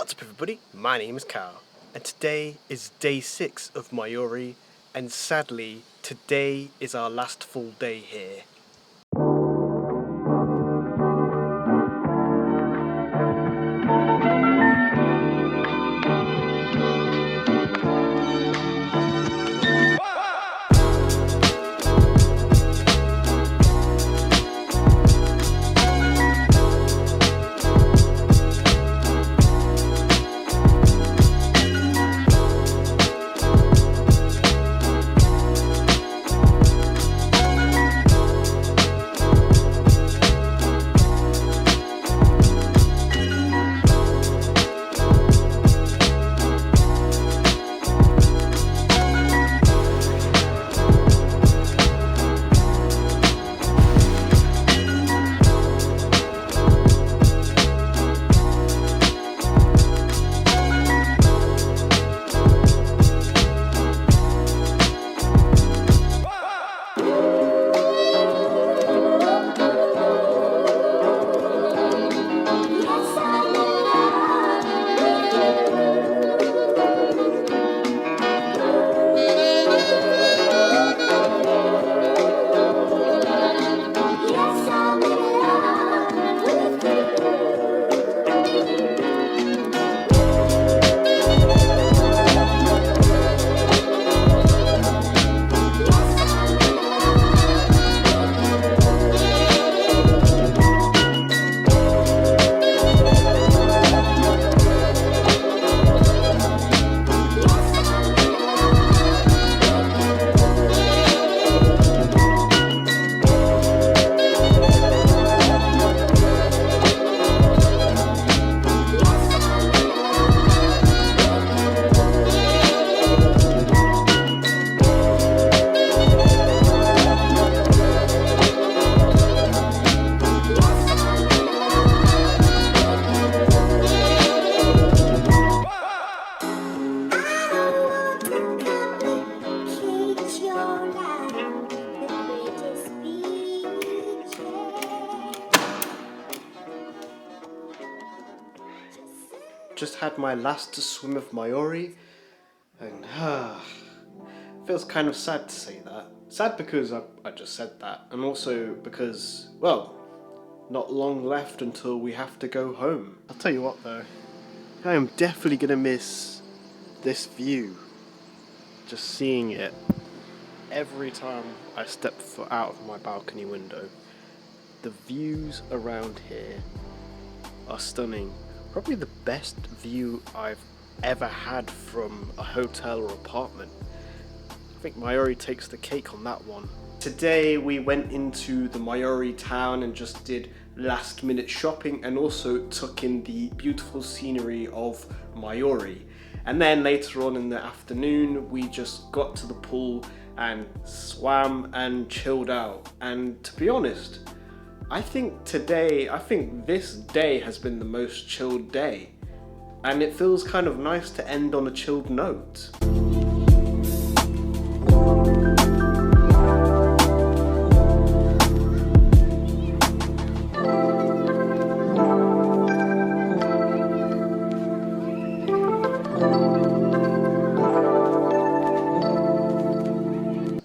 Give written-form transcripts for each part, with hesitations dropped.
What's up everybody, my name is KAAYALL, and today is day 6 of Maiori, and sadly, today is our last full day here. Just had my last swim of Maiori, and feels kind of sad to say that. Sad because I just said that, and also because, well, not long left until we have to go home. I'll tell you what though, I am definitely gonna miss this view. Just seeing it every time I step foot out of my balcony window. The views around here are stunning. Probably the best view I've ever had from a hotel or apartment. I think Maiori takes the cake on that one. Today we went into the Maiori town and just did last minute shopping and also took in the beautiful scenery of Maiori. And then later on in the afternoon we just got to the pool and swam and chilled out. And to be honest, I think this day has been the most chilled day, and it feels kind of nice to end on a chilled note.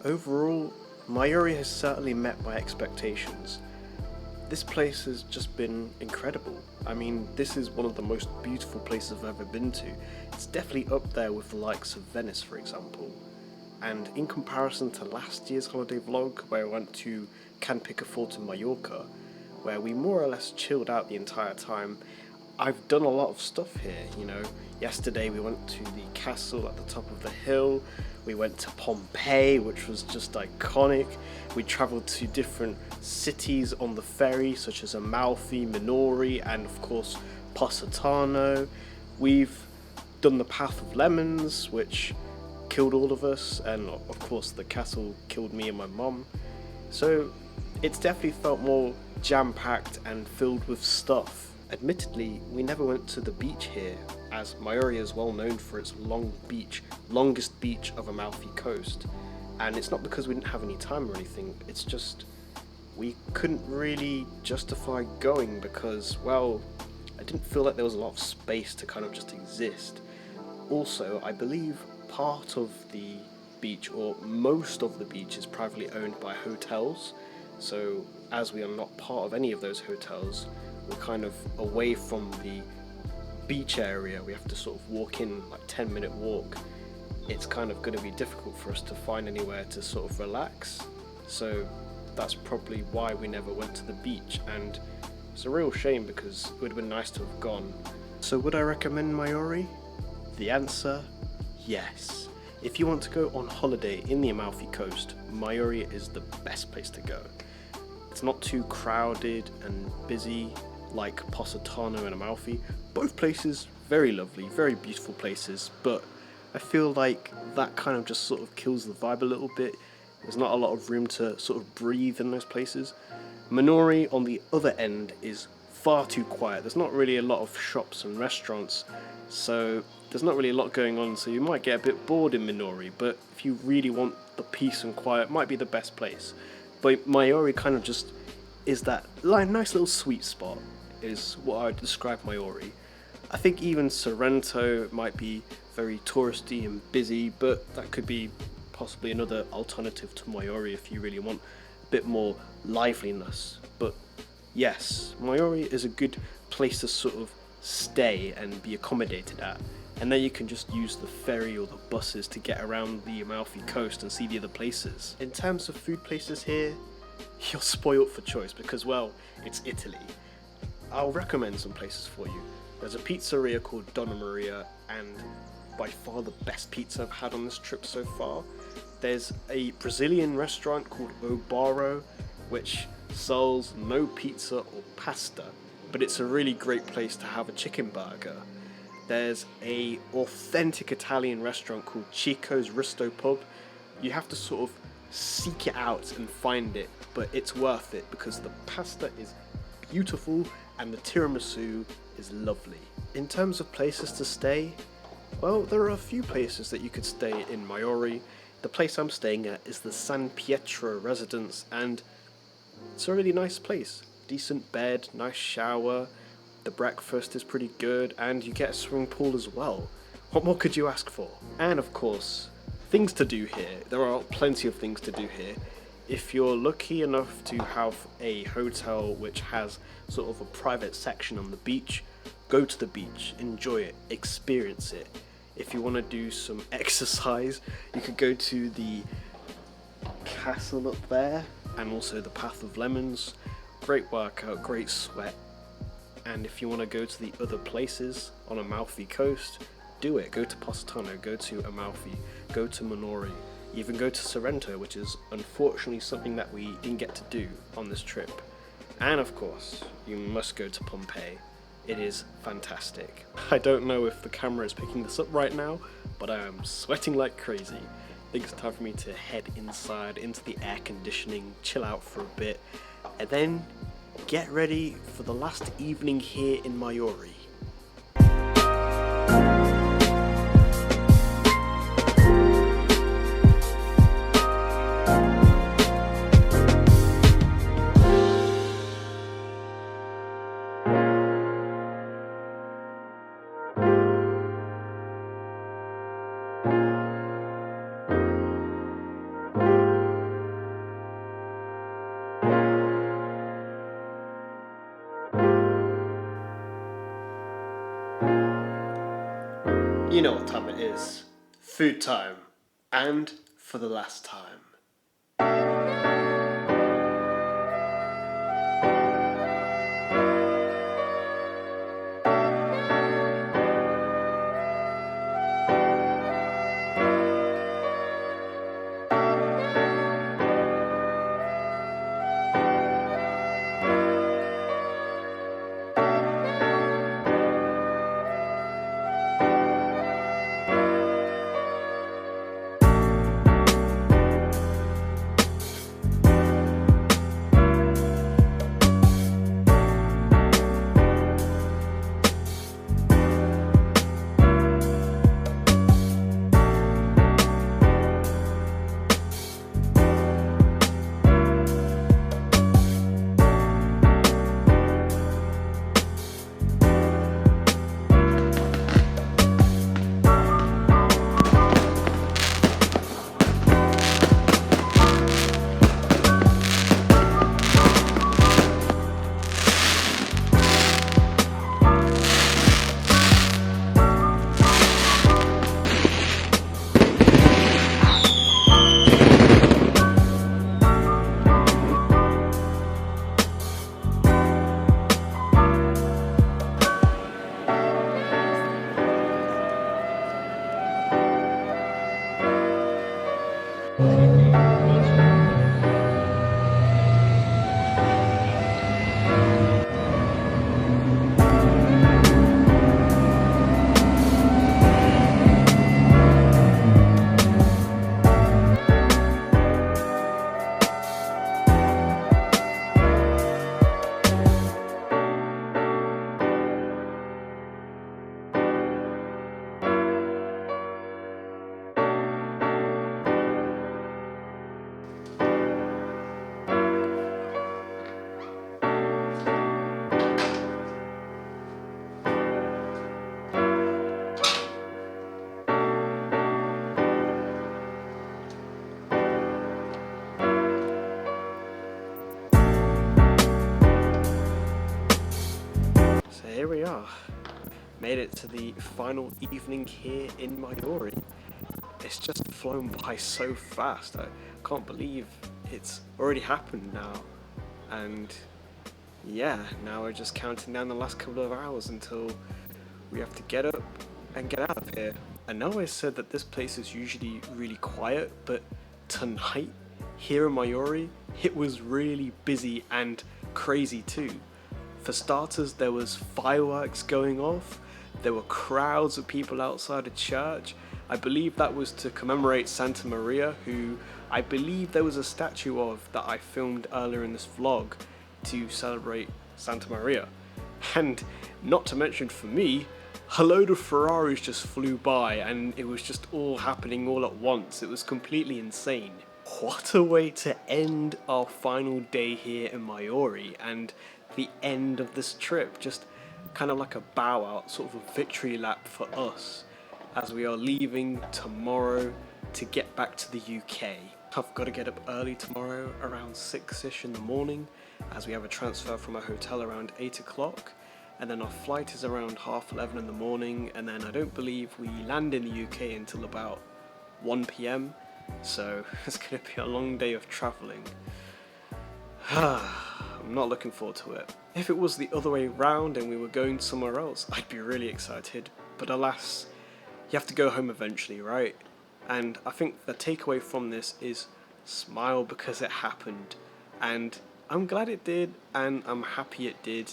Overall, Maiori has certainly met my expectations. This place has just been incredible. I mean, this is one of the most beautiful places I've ever been to. It's definitely up there with the likes of Venice, for example. And in comparison to last year's holiday vlog, where I went to Can Picafort in Mallorca, where we more or less chilled out the entire time, I've done a lot of stuff here, you know. Yesterday we went to the castle at the top of the hill, we went to Pompeii, which was just iconic. We travelled to different cities on the ferry, such as Amalfi, Minori, and of course Positano. We've done the Path of Lemons, which killed all of us, and of course the castle killed me and my mum. So it's definitely felt more jam-packed and filled with stuff. Admittedly, we never went to the beach here, as Maiori is well known for its longest beach of Amalfi coast. And it's not because we didn't have any time or anything, it's just we couldn't really justify going because, well, I didn't feel like there was a lot of space to kind of just exist. Also, I believe part of the beach, or most of the beach, is privately owned by hotels. So as we are not part of any of those hotels, we're kind of away from the beach area. We have to sort of walk in, like 10-minute walk. It's kind of going to be difficult for us to find anywhere to sort of relax. So that's probably why we never went to the beach, and it's a real shame because it would have been nice to have gone. So would I recommend Maiori? The answer, yes. If you want to go on holiday in the Amalfi Coast, Maiori is the best place to go. It's not too crowded and busy like Positano and Amalfi. Both places very lovely, very beautiful places, but I feel like that kind of just sort of kills the vibe a little bit. There's not a lot of room to sort of breathe in those places. Monroe on the other end is far too quiet. There's not really a lot of shops and restaurants, so there's not really a lot going on, so you might get a bit bored in Maiori, but if you really want the peace and quiet, it might be the best place. But Maiori kind of just is that nice little sweet spot, is what I would describe Maiori. I think even Sorrento might be very touristy and busy, but that could be possibly another alternative to Maiori if you really want a bit more liveliness. But yes, Maiori is a good place to sort of stay and be accommodated at, and then you can just use the ferry or the buses to get around the Amalfi Coast and see the other places. In terms of food places here, you're spoilt for choice because, well, it's Italy. I'll recommend some places for you. There's a pizzeria called Donna Maria, and by far the best pizza I've had on this trip so far. There's a Brazilian restaurant called Obaro, which sells no pizza or pasta, but it's a really great place to have a chicken burger. There's a authentic Italian restaurant called Chico's Risto Pub. You have to sort of seek it out and find it, but it's worth it because the pasta is beautiful and the tiramisu is lovely. In terms of places to stay, well, there are a few places that you could stay in Maiori. The place I'm staying at is the San Pietro residence, and it's a really nice place. Decent bed, nice shower, the breakfast is pretty good, and you get a swimming pool as well. What more could you ask for? And of course, things to do here. There are plenty of things to do here. If you're lucky enough to have a hotel which has sort of a private section on the beach, go to the beach, enjoy it, experience it. If you want to do some exercise, you could go to the castle up there and also the Path of Lemons. Great workout, great sweat. And if you want to go to the other places on Amalfi Coast, do it. Go to Positano, go to Amalfi, go to Monroe, even go to Sorrento, which is unfortunately something that we didn't get to do on this trip. And of course, you must go to Pompeii. It is fantastic. I don't know if the camera is picking this up right now, but I am sweating like crazy. I think it's time for me to head inside into the air conditioning, chill out for a bit, and then get ready for the last evening here in Maiori. You know what time it is. Food time. And for the last time. Made it to the final evening here in Maiori. It's just flown by so fast. I can't believe it's already happened now. And yeah, now we're just counting down the last couple of hours until we have to get up and get out of here. I know I said that this place is usually really quiet, but tonight here in Maiori, it was really busy and crazy too. For starters, there was fireworks going off, there were crowds of people outside a church. I believe that was to commemorate Santa Maria, who I believe there was a statue of that I filmed earlier in this vlog to celebrate Santa Maria. And not to mention for me, a load of Ferraris just flew by and it was just all happening all at once. It was completely insane. What a way to end our final day here in Maiori and the end of this trip. Just kind of like a bow out, sort of a victory lap for us as we are leaving tomorrow to get back to the UK. I've got to get up early tomorrow around 6ish in the morning as we have a transfer from a hotel around 8 o'clock, and then our flight is around 11:30 in the morning, and then I don't believe we land in the UK until about 1 PM, so it's going to be a long day of travelling. I'm not looking forward to it. If it was the other way round and we were going somewhere else, I'd be really excited, but alas, you have to go home eventually, right? And I think the takeaway from this is smile because it happened, and I'm glad it did and I'm happy it did.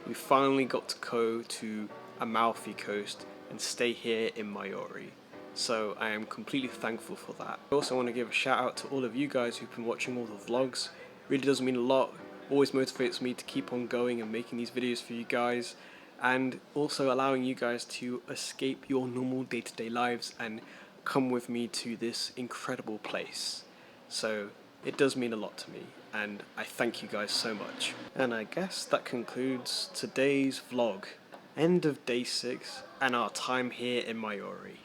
We finally got to go to Amalfi coast and stay here in Maiori, so I am completely thankful for that. I also want to give a shout out to all of you guys who've been watching all the vlogs. Really does mean a lot, always motivates me to keep on going and making these videos for you guys, and also allowing you guys to escape your normal day-to-day lives and come with me to this incredible place. So it does mean a lot to me, and I thank you guys so much. And I guess that concludes today's vlog. End of day 6 and our time here in Maiori.